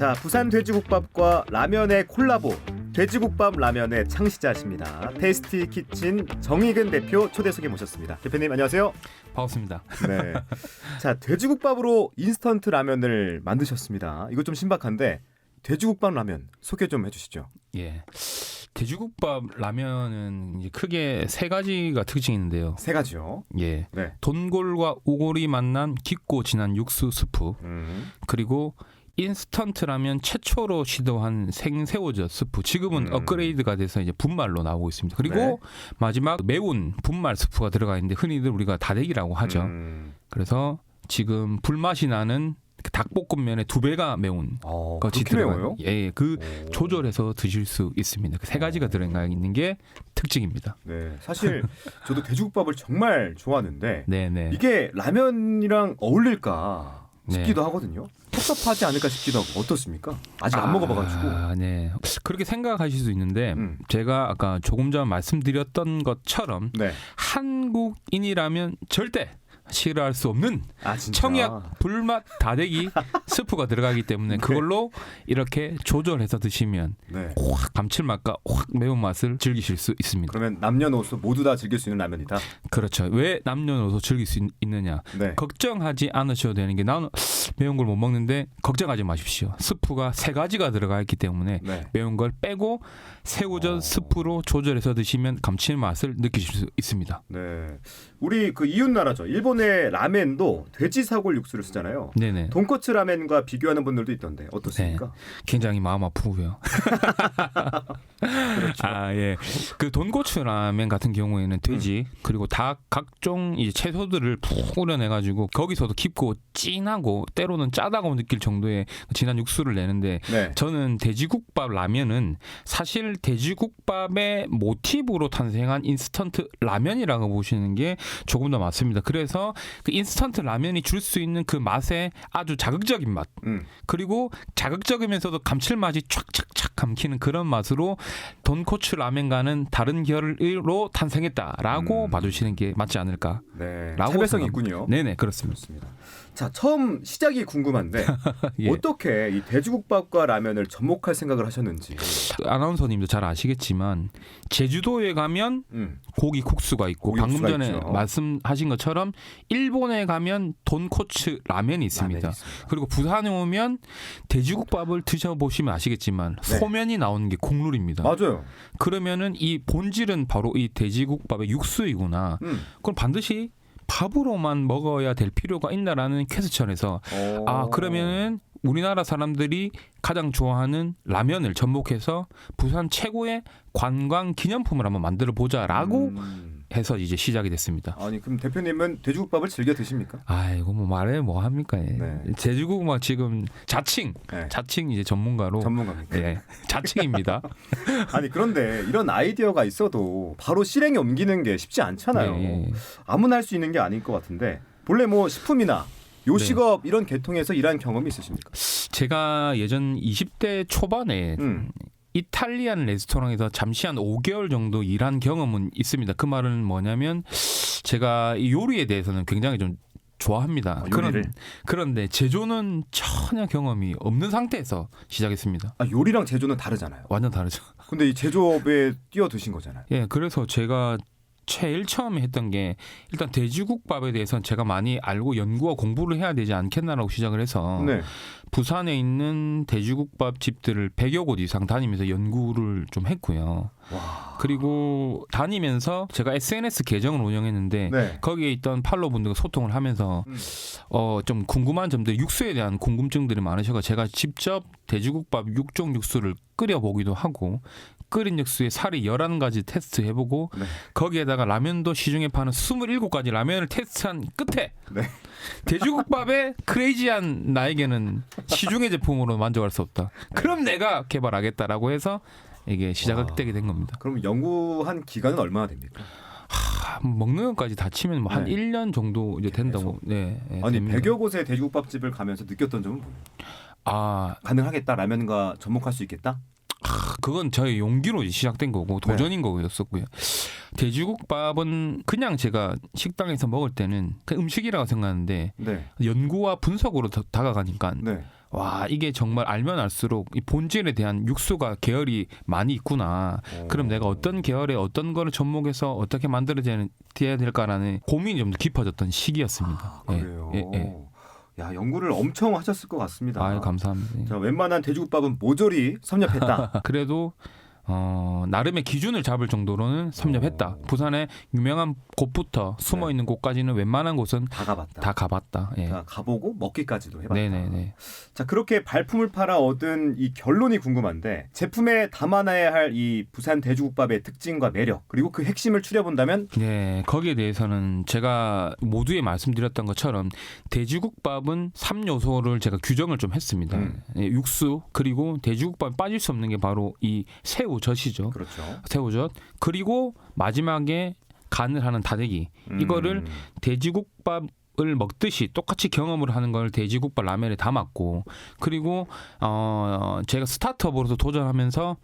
자, 부산 돼지국밥과 라면의 콜라보, 돼지국밥 라면의 창시자십니다. 테이스티 키친 정익은 대표 초대석에 모셨습니다. 대표님 안녕하세요. 반갑습니다. 네. 자, 돼지국밥으로 인스턴트 라면을 만드셨습니다. 이거 좀 신박한데 돼지국밥 라면 소개 좀 해주시죠. 예, 돼지국밥 라면은 이제 크게 세 가지가 특징이 있는데요. 세 가지요. 예, 네. 돈골과 우골이 만난 깊고 진한 육수 스프, 그리고 인스턴트 라면 최초로 시도한 생새우젓 스프. 지금은 업그레이드가 돼서 이제 분말로 나오고 있습니다. 그리고 네. 마지막 매운 분말 스프가 들어가 있는데 흔히들 우리가 다대기라고 하죠. 그래서 지금 불맛이 나는 닭볶음면의 2배가 매운 것이 들어가요. 예, 그 조절해서 드실 수 있습니다. 그 세 가지가 들어가 있는 게 특징입니다. 네, 사실 저도 돼지국밥을 정말 좋아하는데 네네. 이게 라면이랑 어울릴까 싶기도 하거든요. 섭섭하지 않을까 싶기도 하고 어떻습니까? 아직 안 먹어봐가지고. 네. 그렇게 생각하실 수 있는데 제가 아까 조금 전 말씀드렸던 것처럼 네. 한국인이라면 절대 싫어할 수 없는 진짜? 청약 불맛 다대기 스프가 들어가기 때문에 그걸로 이렇게 조절해서 드시면 네. 확 감칠맛과 확 매운맛을 즐기실 수 있습니다. 그러면 남녀노소 모두 다 즐길 수 있는 라면이다. 그렇죠. 왜 남녀노소 즐길 수 있느냐. 네. 걱정하지 않으셔도 되는 게 나는 매운 걸 못 먹는데 걱정하지 마십시오. 스프가 세 가지가 들어가 있기 때문에 네. 매운 걸 빼고 새우젓 스프로 조절해서 드시면 감칠맛을 느끼실 수 있습니다. 네. 우리 그 이웃 나라죠. 일본의 라멘도 돼지 사골 육수를 쓰잖아요. 네네. 돈코츠 라멘과 비교하는 분들도 있던데 어떻습니까? 네. 굉장히 마음 아프고요. 그렇죠. 예. 그 돈고추 라멘 같은 경우에는 돼지 그리고 닭 각종 이제 채소들을 푹 우려내가지고 거기서도 깊고 진하고 때로는 짜다고 느낄 정도의 진한 육수를 내는데 네. 저는 돼지국밥 라면은 사실 돼지국밥의 모티브로 탄생한 인스턴트 라면이라고 보시는 게 조금 더 맞습니다. 그래서 그 인스턴트 라면이 줄 수 있는 그 맛의 아주 자극적인 맛 그리고 자극적이면서도 감칠맛이 촥촥촥 감기는 그런 맛으로 돈코츠 라면과는 다른 결로 탄생했다라고 봐주시는 게 맞지 않을까? 네. 차별성이 있군요. 네네 그렇습니다. 그렇습니다. 자, 처음 시작이 궁금한데 예. 어떻게 이 돼지국밥과 라면을 접목할 생각을 하셨는지. 아나운서님도 잘 아시겠지만 제주도에 가면 고기 국수가 있고 고기 방금 국수가 전에 있죠. 말씀하신 것처럼 일본에 가면 돈코츠 라면이 있습니다. 그리고 부산에 오면 돼지국밥을 드셔보시면 아시겠지만 네. 소면이 나오는 게 국룰입니다. 맞아요. 그러면은 이 본질은 바로 이 돼지국밥의 육수이구나. 그럼 반드시 밥으로만 먹어야 될 필요가 있나라는 퀘스천에서 그러면은 우리나라 사람들이 가장 좋아하는 라면을 접목해서 부산 최고의 관광 기념품을 한번 만들어 보자라고 해서 이제 시작이 됐습니다. 아니 그럼 대표님은 돼지국밥을 즐겨 드십니까? 이거 뭐 말해 뭐 합니까? 예. 네. 돼지국밥 지금 자칭 이제 전문가입니다. 예, 자칭입니다. 아니 그런데 이런 아이디어가 있어도 바로 실행에 옮기는 게 쉽지 않잖아요. 네. 아무나 할 수 있는 게 아닐 것 같은데 본래 뭐 식품이나 요식업 이런 계통에서 일한 경험이 있으십니까? 제가 예전 20대 초반에 이탈리안 레스토랑에서 잠시 한 5개월 정도 일한 경험은 있습니다. 그 말은 뭐냐면 제가 이 요리에 대해서는 굉장히 좀 좋아합니다. 그런데 제조는 전혀 경험이 없는 상태에서 시작했습니다. 요리랑 제조는 다르잖아요. 완전 다르죠. 근데 이 제조업에 뛰어드신 거잖아요. 예, 그래서 제가 제일 처음에 했던 게 일단 돼지국밥에 대해서는 제가 많이 알고 연구와 공부를 해야 되지 않겠나라고 시작을 해서 부산에 있는 돼지국밥 집들을 100여 곳 이상 다니면서 연구를 좀 했고요. 그리고 다니면서 제가 SNS 계정을 운영했는데 거기에 있던 팔로우분들과 소통을 하면서 좀 궁금한 점들, 육수에 대한 궁금증들이 많으셔서 제가 직접 돼지국밥 6종 육수를 끓여보기도 하고 끓인 육수에 살이 11가지 테스트해보고 거기에다가 라면도 시중에 파는 27가지 라면을 테스트한 끝에 돼지국밥의 크레이지한 나에게는 시중의 제품으로 만족할 수 없다. 그럼 내가 개발하겠다라고 해서 이게 시작되게 된 겁니다. 그럼 연구한 기간은 얼마나 됩니까? 먹는 것까지 다 치면 한 1년 정도 이제 된다고. 아니 됩니다. 100여 곳의 돼지국밥집을 가면서 느꼈던 점은 뭐예요? 가능하겠다. 라면과 접목할 수 있겠다? 그건 저의 용기로 시작된 거고 도전인 거였었고요. 돼지국밥은 그냥 제가 식당에서 먹을 때는 그 음식이라고 생각하는데 연구와 분석으로 다가가니까 와 이게 정말 알면 알수록 이 본질에 대한 육수가 계열이 많이 있구나. 그럼 내가 어떤 계열에 어떤 거를 접목해서 어떻게 만들어져야 될까라는 고민이 좀 더 깊어졌던 시기였습니다. 그래요. 야, 연구를 엄청 하셨을 것 같습니다. 아유, 감사합니다. 자, 웬만한 돼지국밥은 모조리 섭렵했다. 그래도 나름의 기준을 잡을 정도로는 섭렵했다. 부산의 유명한 곳부터 숨어 있는 곳까지는 웬만한 곳은 다 가봤다. 다 가봤다. 예. 자, 가보고 먹기까지도 해봤다. 네네네. 자, 그렇게 발품을 팔아 얻은 이 결론이 궁금한데 제품에 담아놔야 할 이 부산 돼지국밥의 특징과 매력 그리고 그 핵심을 추려본다면 네, 거기에 대해서는 제가 모두에 말씀드렸던 것처럼 돼지국밥은 3요소를 제가 규정을 좀 했습니다. 예, 육수 그리고 돼지국밥에 빠질 수 없는 게 바로 이 새우젓이죠. 그렇죠. 새우젓 그리고 마지막에 간을 하는 다대기 이거를 돼지국밥을 먹듯이 똑같이 경험을 하는 걸 돼지국밥 라면에 담았고 그리고 제가 스타트업으로서 도전하면서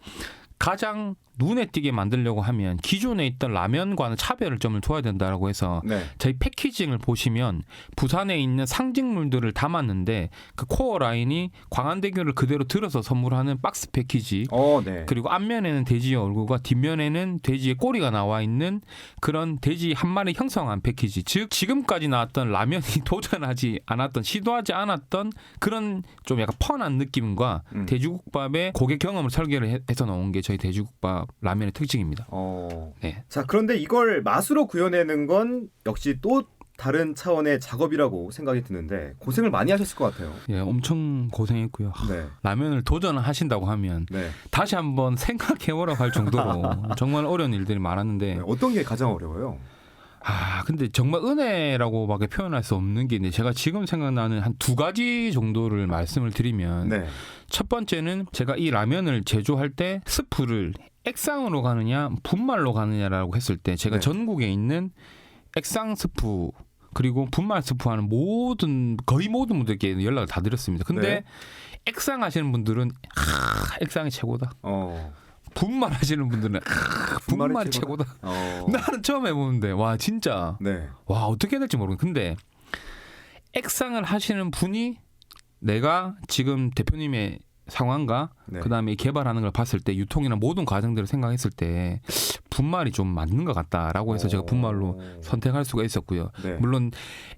가장 눈에 띄게 만들려고 하면 기존에 있던 라면과는 차별을 점을 둬야 된다라고 해서 네. 저희 패키징을 보시면 부산에 있는 상징물들을 담았는데 그 코어 라인이 광안대교를 그대로 들어서 선물하는 박스 패키지 네. 그리고 앞면에는 돼지의 얼굴과 뒷면에는 돼지의 꼬리가 나와 있는 그런 돼지 한 마리 형성한 패키지 즉 지금까지 나왔던 라면이 도전하지 않았던 시도하지 않았던 그런 좀 약간 펀한 느낌과 돼지국밥의 고객 경험을 설계를 해서 나온 게 저희 돼지국밥 라면의 특징입니다. 네. 자, 그런데 이걸 맛으로 구현해내는 건 역시 또 다른 차원의 작업이라고 생각이 드는데 고생을 많이 하셨을 것 같아요. 예, 엄청 고생했고요. 네. 라면을 도전하신다고 하면 네. 다시 한번 생각해보라고 할 정도로 정말 어려운 일들이 많았는데 네. 어떤 게 가장 어려워요? 근데 정말 은혜라고밖에 표현할 수 없는 게 있는데 제가 지금 생각나는 한 2가지 정도를 말씀을 드리면 네. 첫 번째는 제가 이 라면을 제조할 때 스프를 액상으로 가느냐 분말로 가느냐라고 했을 때 제가 네. 전국에 있는 액상 스프 그리고 분말 스프 하는 거의 모든 분들께 연락을 다 드렸습니다. 근데 네. 액상 하시는 분들은 액상이 최고다. 분말 하시는 분들은 분말이 최고다. 나는 처음 해보는데 와 진짜 네. 와 어떻게 해야 될지 모르겠는데 근데 액상을 하시는 분이 내가 지금 대표님의 상황과 네. 그다음에 개발하는 걸 봤을 때 유통이나 모든 과정들을 생각했을 때 분말이 좀 맞는 것 같다라고 해서 제가 분말로 선택할 수가 있었고요. 네. 물론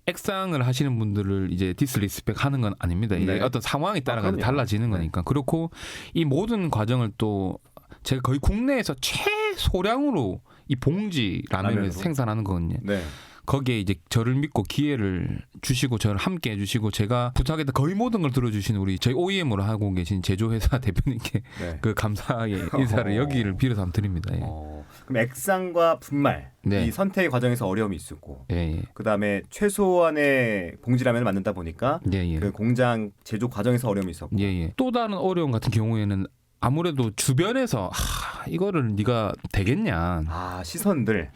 액상을 하시는 분들을 이제 디스리스펙 하는 건 아닙니다. 이게 네. 어떤 상황에 따라서 그럼요. 달라지는 네. 거니까. 그렇고 이 모든 과정을 또 제가 거의 국내에서 최소량으로 이 봉지 라면을 라면으로? 생산하는 거거든요. 네. 거기에 이제 저를 믿고 기회를 주시고 저를 함께 해주시고 제가 부탁했던 거의 모든 걸 들어주시는 우리 저희 OEM으로 하고 계신 제조회사 대표님께 네. 그 감사의 인사를 여기를 빌어서 한번 드립니다. 예. 그럼 액상과 분말 네. 이 선택의 과정에서 어려움이 있었고 예, 그다음에 최소한의 봉지라면을 만든다 보니까 예, 예. 그 공장 제조 과정에서 어려움이 있었고 예, 예. 또 다른 어려움 같은 경우에는 아무래도 주변에서 이거를 네가 되겠냐. 시선들.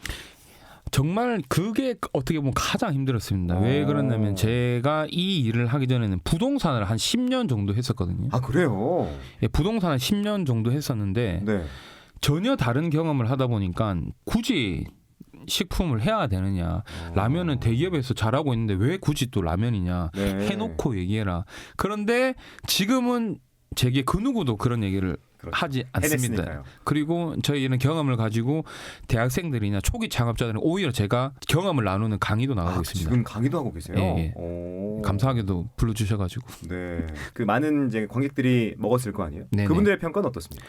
정말 그게 어떻게 보면 가장 힘들었습니다. 왜 그러냐면 제가 이 일을 하기 전에는 부동산을 한 10년 정도 했었거든요. 그래요? 예, 부동산을 10년 정도 했었는데 네. 전혀 다른 경험을 하다 보니까 굳이 식품을 해야 되느냐. 라면은 대기업에서 잘하고 있는데 왜 굳이 또 라면이냐. 네. 해놓고 얘기해라. 그런데 지금은 제게 그 누구도 그런 얘기를 그렇죠. 하지 않습니다. 해냈으니까요. 그리고 저희 이런 경험을 가지고 대학생들이나 초기 창업자들은 오히려 제가 경험을 나누는 강의도 나가고 있습니다. 지금 강의도 하고 계세요? 예, 예. 감사하게도 불러주셔가지고. 네. 그 많은 이제 관객들이 먹었을 거 아니에요? 네네. 그분들의 평가는 어떻습니까?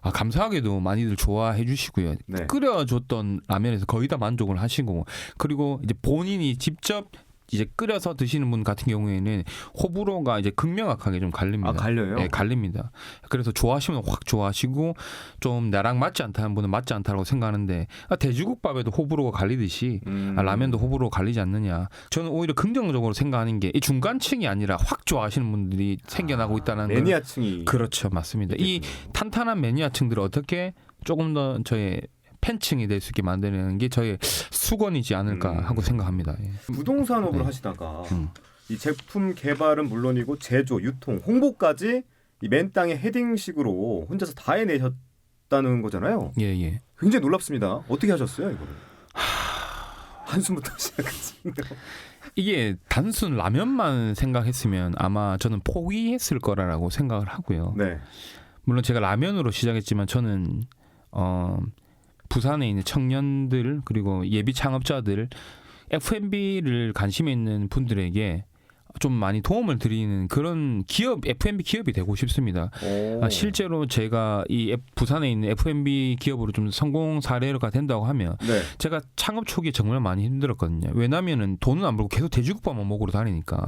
감사하게도 많이들 좋아해 주시고요. 네. 끓여줬던 라면에서 거의 다 만족을 하시고 그리고 이제 본인이 직접 이제 끓여서 드시는 분 같은 경우에는 호불호가 이제 극명확하게 좀 갈립니다. 갈려요? 네, 갈립니다. 그래서 좋아하시면 확 좋아하시고 좀 나랑 맞지 않다는 분은 맞지 않다라고 생각하는데 돼지국밥에도 호불호가 갈리듯이 라면도 호불호가 갈리지 않느냐. 저는 오히려 긍정적으로 생각하는 게 이 중간층이 아니라 확 좋아하시는 분들이 생겨나고 있다는 걸. 매니아층이. 그렇죠, 맞습니다. 이 탄탄한 매니아층들을 어떻게 조금 더 저의 팬층이 될 수 있게 만드는 게 저의 수건이지 않을까 하고 생각합니다. 예. 부동산업을 네. 하시다가 이 제품 개발은 물론이고 제조, 유통, 홍보까지 이 맨 땅에 헤딩식으로 혼자서 다 해내셨다는 거잖아요. 예, 예. 굉장히 놀랍습니다. 어떻게 하셨어요, 이거를? 한숨부터 시작하시네요. 이게 단순 라면만 생각했으면 아마 저는 포기했을 거라고 생각을 하고요. 네. 물론 제가 라면으로 시작했지만 저는 부산에 있는 청년들 그리고 예비 창업자들 F&B를 관심이 있는 분들에게 좀 많이 도움을 드리는 그런 기업 F&B 기업이 되고 싶습니다. 실제로 제가 이 부산에 있는 F&B 기업으로 좀 성공 사례가 된다고 하면 네. 제가 창업 초기에 정말 많이 힘들었거든요. 왜냐하면은 돈은 안 벌고 계속 돼지국밥만 먹으러 다니니까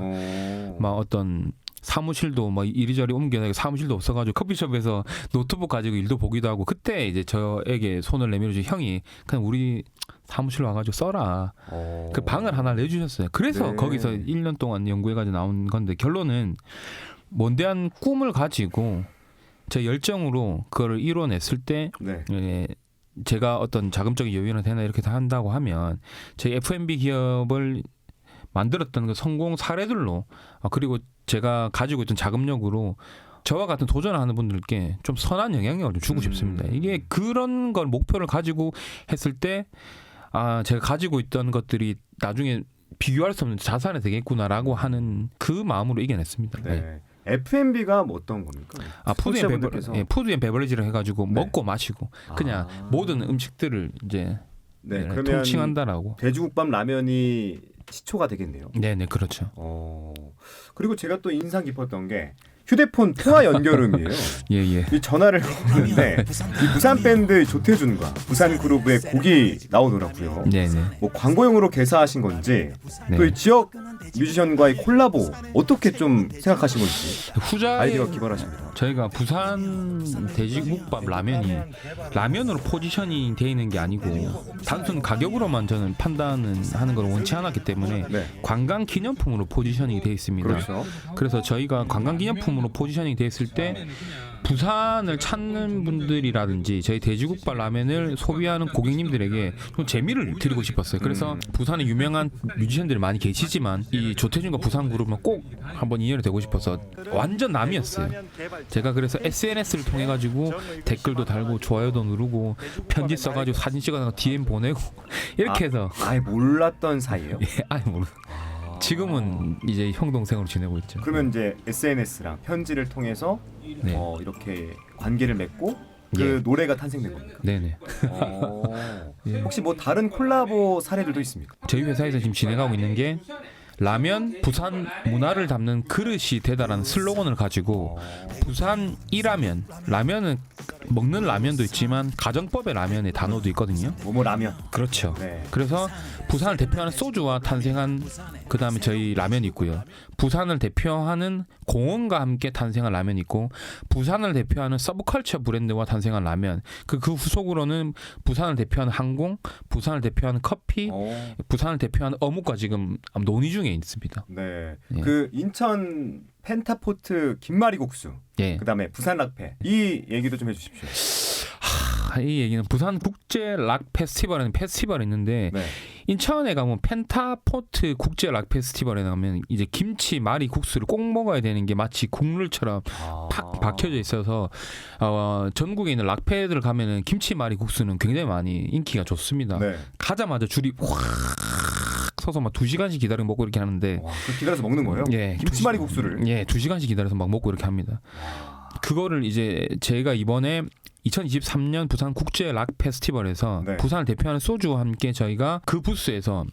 막 어떤 사무실도 막 이리저리 옮겨다니고 사무실도 없어가지고 커피숍에서 노트북 가지고 일도 보기도 하고 그때 이제 저에게 손을 내밀어준 형이 그냥 우리 사무실 와가지고 써라. 그 방을 하나 내주셨어요. 그래서 네. 거기서 1년 동안 연구해가지고 나온 건데 결론은 먼대한 꿈을 가지고 제 열정으로 그거를 이뤄냈을 때 네. 제가 어떤 자금적인 여유나 되나 이렇게 다 한다고 하면 저희 F&B 기업을 만들었던 그 성공 사례들로 그리고 제가 가지고 있던 자금력으로 저와 같은 도전하는 분들께 좀 선한 영향력을 좀 주고 싶습니다. 이게 그런 걸 목표를 가지고 했을 때 제가 가지고 있던 것들이 나중에 비교할 수 없는 자산이 되겠구나라고 하는 그 마음으로 이겨냈습니다. 네. 네. F&B가 뭐 어떤 겁니까? 푸드 앤 베버리지를 해가지고 네. 먹고 마시고 그냥 모든 음식들을 이제 그러면 통칭한다라고. 돼지국밥 라면이 시초가 되겠네요. 네네 그렇죠. 그리고 제가 또 인상 깊었던 게 휴대폰 통화 연결음이에요. 예예. 이 전화를 걸었는데 이 부산 밴드 조태준과 부산 그룹의 곡이 나오더라고요. 네네. 뭐 광고용으로 개사하신 건지 네. 또 이 지역 뮤지션과의 콜라보 어떻게 좀 생각하신 건지 후자에 아이디어가 기발하십니다. 저희가 부산 돼지국밥 라면이 라면으로 포지셔닝 돼 있는 게 아니고 단순 가격으로만 저는 판단은 하는 걸 원치 않았기 때문에 네. 관광 기념품으로 포지셔닝이 돼 있습니다. 그렇죠. 그래서 저희가 관광 기념품으로 포지셔닝이 돼 있을 때 부산을 찾는 분들이라든지 저희 돼지국밥 라면을 소비하는 고객님들에게 좀 재미를 드리고 싶었어요. 그래서 부산에 유명한 뮤지션들이 많이 계시지만 이 조태준과 부산 그룹은 꼭 한번 인연이 되고 싶어서 완전 남이었어요. 제가 그래서 SNS를 통해 가지고 댓글도 달고 좋아요도 누르고 편지 써가지고 사진 찍어서 DM 보내고 이렇게 해서 아예 몰랐던 사이예요? 아예 모르. 지금은 이제 형 동생으로 지내고 있죠. 그러면 이제 SNS랑 편지를 통해서 네. 이렇게 관계를 맺고 그 예. 노래가 탄생된 겁니까? 네네. 예. 혹시 뭐 다른 콜라보 사례들도 있습니까? 저희 회사에서 지금 진행하고 있는 게 라면 부산 문화를 담는 그릇이 되다라는 슬로건을 가지고 부산 이라면 라면은 먹는 라면도 있지만 가정법의 라면의 단어도 있거든요. 뭐뭐 라면. 그렇죠. 네. 그래서 부산을 대표하는 소주와 탄생한 그 다음에 저희 라면이 있고요. 부산을 대표하는 공원과 함께 탄생한 라면이 있고 부산을 대표하는 서브컬처 브랜드와 탄생한 라면 그 후속으로는 부산을 대표하는 항공, 부산을 대표하는 커피, 부산을 대표하는 어묵과 지금 논의 중에 있습니다. 네. 예. 그 인천 펜타포트 김말이 국수. 예. 그다음에 부산 락페. 이 얘기도 좀 해주십시오. 이 얘기는 부산 국제 락 페스티벌에는 페스티벌이 있는데 네. 인천에 가면 펜타포트 국제 락 페스티벌에 가면 이제 김치 말이 국수를 꼭 먹어야 되는 게 마치 국룰처럼 팍 박혀져 있어서 전국에 있는 락페들 가면은 김치 말이 국수는 굉장히 많이 인기가 좋습니다. 네. 가자마자 줄이 확 서서 막 2시간씩 기다리고 먹고 이렇게 하는데 그 기다려서 먹는 거예요? 예, 김치말이 국수를. 예, 2시간씩 기다려서 막 먹고 이렇게 합니다. 그거를 이제 제가 이번에 2023년 부산 국제 락 페스티벌에서 네. 부산을 대표하는 소주와 함께 저희가 그 부스에서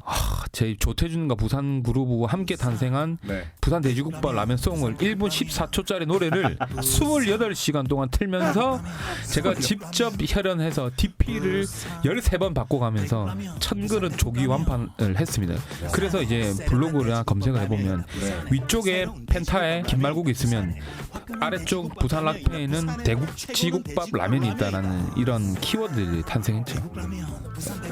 저희 조태준과 부산 그룹과 함께 탄생한 네. 부산 돼지국밥 라면송을 1분 14초짜리 노래를 28시간 동안 틀면서 제가 직접 혈연해서 DP를 13번 바꿔가면서 1000그릇 조기 완판을 했습니다. 그래서 이제 블로그나 검색을 해보면 위쪽에 펜타에 김말국이 있으면 아래쪽 부산 락페에는 대국지국밥 라면이 있다라는 이런 키워드들이 탄생했죠.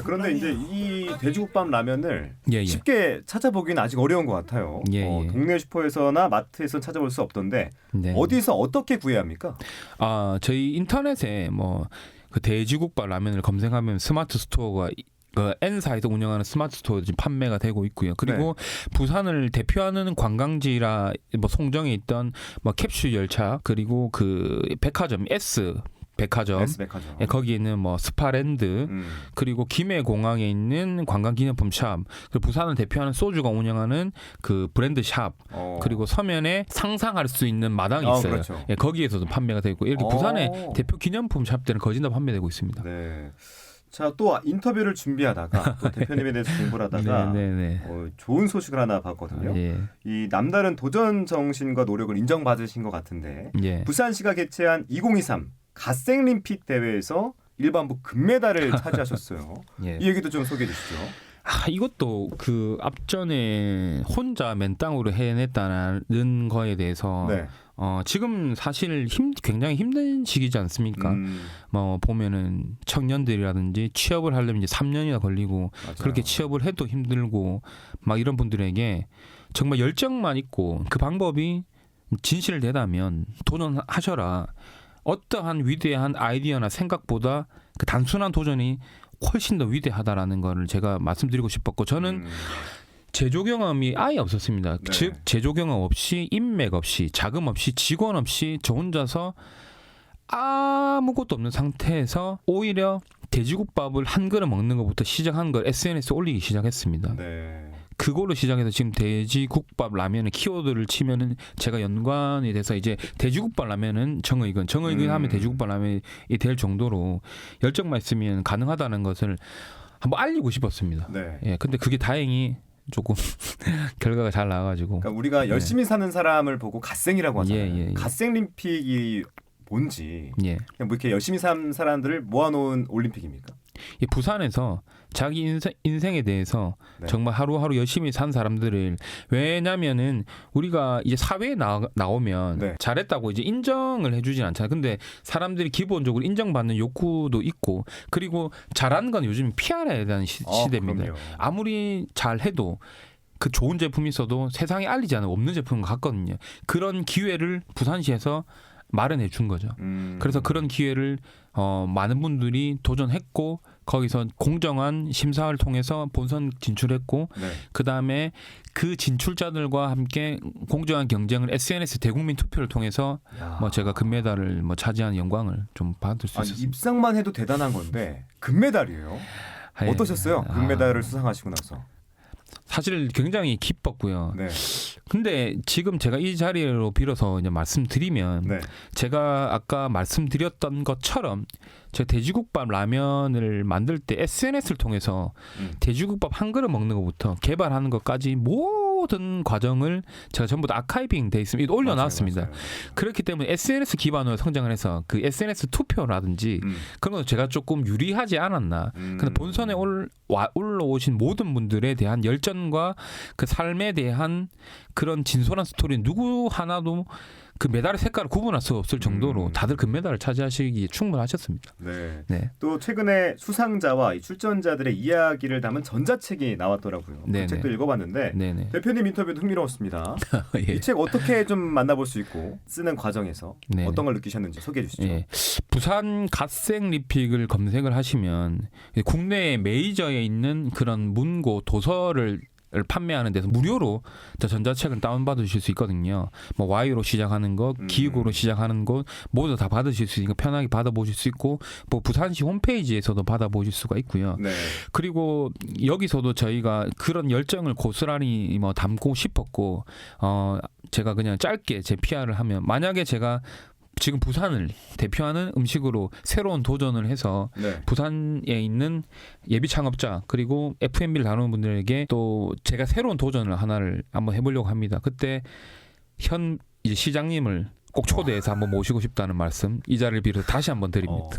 그런데 이제 이 돼지국밥 라면을 예. 쉽게 찾아보기는 아직 어려운 것 같아요. 예. 동네 슈퍼에서나 마트에서 찾아볼 수 없던데 네. 어디서 어떻게 구해야 합니까? 저희 인터넷에 뭐 그 돼지국밥 라면을 검색하면 스마트 스토어가 그 N사에서 운영하는 스마트 스토어 지금 판매가 되고 있고요. 그리고 부산을 대표하는 관광지라 뭐 송정에 있던 뭐 캡슐 열차 그리고 그 백화점 S 백화점, 예, 거기 있는 뭐 스파랜드 그리고 김해공항에 있는 관광기념품 샵, 그리고 부산을 대표하는 소주가 운영하는 그 브랜드 샵, 그리고 서면에 상상할 수 있는 마당이 있어요. 그렇죠. 예, 거기에서도 판매가 되고 이렇게 부산의 대표 기념품 샵들은 거의 다 판매되고 있습니다. 네. 자, 또 인터뷰를 준비하다가 또 대표님에 대해서 공부를 하다가 좋은 소식을 하나 봤거든요. 예. 이 남다른 도전 정신과 노력을 인정받으신 것 같은데 예. 부산시가 개최한 2023 갓생림픽 대회에서 일반부 금메달을 차지하셨어요. 예. 이 얘기도 좀 소개해 주시죠. 이것도 그 앞전에 혼자 맨땅으로 해냈다는 거에 대해서 네. 지금 사실 굉장히 힘든 시기지 않습니까? 뭐 보면은 청년들이라든지 취업을 하려면 이제 3년이나 걸리고 맞아요. 그렇게 취업을 해도 힘들고 막 이런 분들에게 정말 열정만 있고 그 방법이 진실되다면 도전하셔라. 어떠한 위대한 아이디어나 생각보다 그 단순한 도전이 훨씬 더 위대하다라는 거를 제가 말씀드리고 싶었고 저는 제조 경험이 아예 없었습니다. 네. 즉 제조 경험 없이 인맥 없이 자금 없이 직원 없이 저 혼자서 아무것도 없는 상태에서 오히려 돼지국밥을 한 그릇 먹는 것부터 시작한 걸 SNS에 올리기 시작했습니다. 네. 그걸로 시작해서 지금 돼지국밥 라면의 키워드를 치면은 제가 연관이 돼서 이제 돼지국밥 라면은 정의근 하면 돼지국밥 라면이 될 정도로 열정만 있으면 가능하다는 것을 한번 알리고 싶었습니다. 네. 예, 근데 그게 다행히 조금 결과가 잘 나와가지고. 그러니까 우리가 열심히 사는 사람을 보고 갓생이라고 하잖아요. 예. 갓생림픽이 뭔지 예. 그냥 뭐 이렇게 열심히 산 사람들을 모아놓은 올림픽입니까? 이 부산에서 자기 인생에 대해서 네. 정말 하루하루 열심히 산 사람들을 왜냐면은 우리가 이제 사회에 나오면 네. 잘했다고 이제 인정을 해주진 않잖아요. 근데 사람들이 기본적으로 인정받는 욕구도 있고 그리고 잘하는 건 요즘 PR에 대한 시대입니다. 그럼요. 아무리 잘해도 그 좋은 제품이 있어도 세상에 알리지 않으면 없는 제품 같거든요. 그런 기회를 부산시에서 마련해 준 거죠. 그래서 그런 기회를 많은 분들이 도전했고 거기서 공정한 심사를 통해서 본선 진출했고 네. 그다음에 그 진출자들과 함께 공정한 경쟁을 SNS 대국민 투표를 통해서 뭐 제가 금메달을 뭐 차지한 영광을 좀 받을 수 있었습니다. 입상만 해도 대단한 건데 금메달이에요. 어떠셨어요? 금메달을 수상하시고 나서. 사실 굉장히 기뻤고요. 네. 근데 지금 제가 이 자리로 빌어서 이제 말씀드리면 네. 제가 아까 말씀드렸던 것처럼 제가 돼지국밥 라면을 만들 때 SNS를 통해서 돼지국밥 한 그릇 먹는 것부터 개발하는 것까지 모든 과정을 제가 전부 다 아카이빙 돼 있습니다. 올려놨습니다. 맞아요. 그렇기 때문에 SNS 기반으로 성장을 해서 그 SNS 투표라든지 그런 거 제가 조금 유리하지 않았나. 근데 본선에 올라오신 모든 분들에 대한 열정과 그 삶에 대한 그런 진솔한 스토리는 누구 하나도 그 메달의 색깔을 구분할 수 없을 정도로 다들 금메달을 차지하시기에 충분하셨습니다. 네. 네. 또 최근에 수상자와 이 출전자들의 이야기를 담은 전자책이 나왔더라고요. 네네. 그 책도 읽어봤는데 네네. 대표님 인터뷰도 흥미로웠습니다. 예. 이 책 어떻게 좀 만나볼 수 있고 쓰는 과정에서 네네. 어떤 걸 느끼셨는지 소개해 주시죠. 예. 부산 갓생 리픽을 검색을 하시면 국내 메이저에 있는 그런 문고 도서를 판매하는 데서 무료로 전자책을 다운받으실 수 있거든요. 뭐 Y로 시작하는 것, 기획으로 시작하는 것 모두 다 받으실 수 있으니까 편하게 받아보실 수 있고 뭐 부산시 홈페이지에서도 받아보실 수가 있고요. 네. 그리고 여기서도 저희가 그런 열정을 고스란히 뭐 담고 싶었고 제가 그냥 짧게 제 PR을 하면 만약에 제가 지금 부산을 대표하는 음식으로 새로운 도전을 해서 네. 부산에 있는 예비 창업자 그리고 F&B를 다루는 분들에게 또 제가 새로운 도전을 하나를 한번 해보려고 합니다. 그때 현 이제 시장님을 꼭 초대해서 한번 모시고 싶다는 말씀 이 자리를 빌어 다시 한번 드립니다. 꼭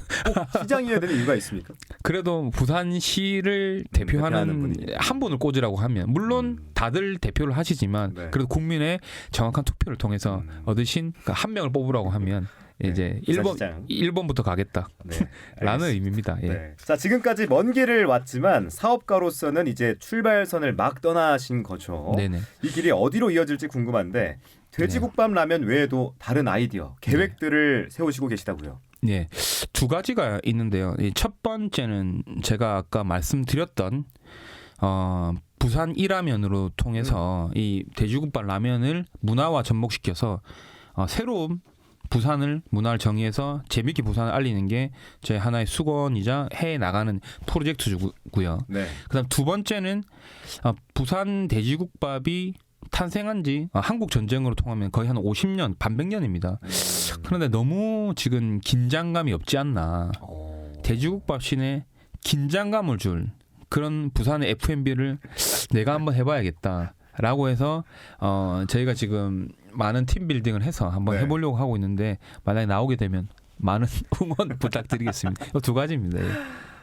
시장이어야 되는 이유가 있습니까? 그래도 부산시를 대표하는 한 분을 꽂으라고 하면 물론 다들 대표를 하시지만 네. 그래도 국민의 정확한 투표를 통해서 얻으신 한 명을 뽑으라고 하면 이제 1번부터 가겠다. 네, 라는 의미입니다. 예. 네. 자, 지금까지 먼 길을 왔지만 사업가로서는 이제 출발선을 막 떠나신 거죠. 네네. 이 길이 어디로 이어질지 궁금한데 돼지국밥 라면 외에도 다른 아이디어, 계획들을 세우시고 계시다고요. 네, 두 가지가 있는데요. 첫 번째는 제가 아까 말씀드렸던 부산 이라면으로 통해서 이 돼지국밥 라면을 문화화 접목시켜서 새로운 부산을 문화를 정의해서 재밌게 부산을 알리는 게 제 하나의 수건이자 해외 나가는 프로젝트고요. 네. 그다음 두 번째는 부산 돼지국밥이 탄생한 지 한국 전쟁으로 통하면 거의 한 50년, 반백년입니다. 그런데 너무 지금 긴장감이 없지 않나. 돼지국밥 씬에 긴장감을 줄 그런 부산의 F&B를 내가 한번 해봐야겠다라고 해서 저희가 지금 많은 팀 빌딩을 해서 한번 네. 해보려고 하고 있는데 만약에 나오게 되면 많은 응원 부탁드리겠습니다. 이 두 가지입니다. 예.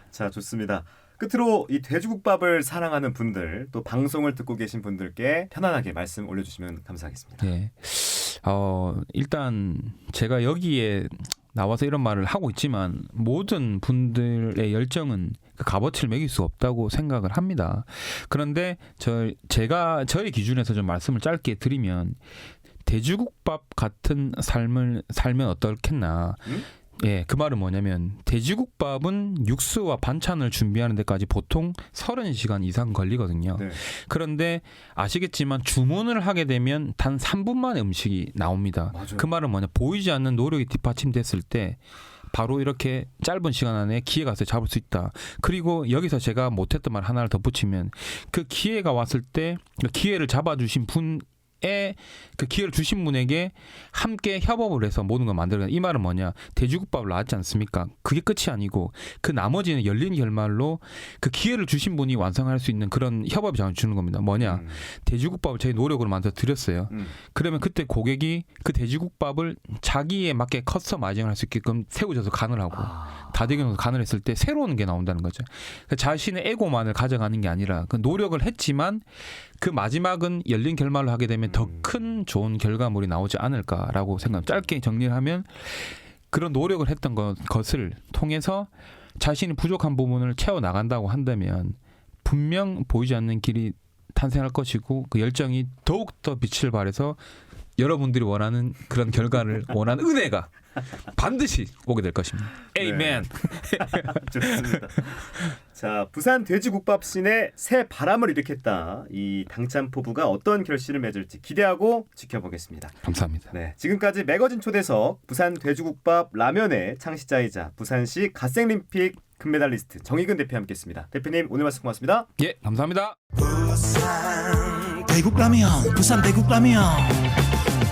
자, 좋습니다. 끝으로 이 돼지국밥을 사랑하는 분들 또 방송을 듣고 계신 분들께 편안하게 말씀 올려주시면 감사하겠습니다. 예. 일단 제가 여기에 나와서 이런 말을 하고 있지만 모든 분들의 열정은 그 값어치를 매길 수 없다고 생각을 합니다. 그런데 제가 저의 기준에서 좀 말씀을 짧게 드리면 돼지국밥 같은 삶을 살면 어떻겠나. 예, 그 말은 뭐냐면 돼지국밥은 육수와 반찬을 준비하는 데까지 보통 30시간 이상 걸리거든요. 네. 그런데 아시겠지만 주문을 하게 되면 단 3분 만에 음식이 나옵니다. 맞아요. 그 말은 뭐냐, 보이지 않는 노력이 뒷받침됐을 때 바로 이렇게 짧은 시간 안에 기회가 와서 잡을 수 있다. 그리고 여기서 제가 못했던 말 하나를 덧붙이면 그 기회가 왔을 때 그 기회를 잡아주신 그 기회를 주신 분에게 함께 협업을 해서 모든 걸 만들어가는, 이 말은 뭐냐, 돼지국밥을 나왔지 않습니까? 그게 끝이 아니고 그 나머지는 열린 결말로 그 기회를 주신 분이 완성할 수 있는 그런 협업이 저한테 주는 겁니다. 뭐냐, 돼지국밥을 제 노력으로 만들어 드렸어요. 그러면 그때 고객이 그 돼지국밥을 자기에 맞게 커스터마이징을 할 수 있게끔 새우젓을 간을 하고 다대기로 간을 했을 때 새로운 게 나온다는 거죠. 그러니까 자신의 에고만을 가져가는 게 아니라 그 노력을 했지만 그 마지막은 열린 결말로 하게 되면 더 큰 좋은 결과물이 나오지 않을까라고 생각합니다. 짧게 정리를 하면 그런 노력을 했던 것을 통해서 자신이 부족한 부분을 채워나간다고 한다면 분명 보이지 않는 길이 탄생할 것이고 그 열정이 더욱더 빛을 발해서 여러분들이 원하는 그런 결과를 원하는 은혜가 반드시 오게 될 것입니다. 에이멘. 좋습니다. 자, 부산 돼지국밥 씬에 새 바람을 일으켰다. 이 당찬포부가 어떤 결실을 맺을지 기대하고 지켜보겠습니다. 감사합니다. 네, 지금까지 매거진 초대석 부산 돼지국밥 라면의 창시자이자 부산시 갓생림픽 금메달리스트 정익은 대표 함께했습니다. 대표님 오늘 말씀 고맙습니다. 예, 감사합니다. 부산 대국라면, 부산 대국라면.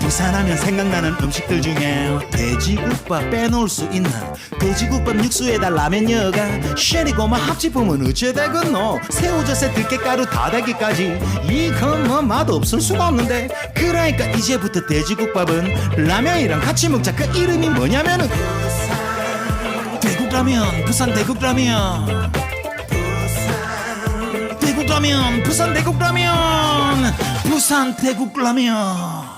부산하면 생각나는 음식들 중에 돼지국밥 빼놓을 수 있나? 돼지국밥 육수에다 라면 여가 쉐리고마 합치보면 어째 되겠노? 새우젓에 들깨가루 다대기까지 이건 뭐 맛없을 수가 없는데. 그러니까 이제부터 돼지국밥은 라면이랑 같이 먹자. 그 이름이 뭐냐면은 대국라면, 부산 대국라면. 대국라면, 부산 대국라면. 부산 대국라면.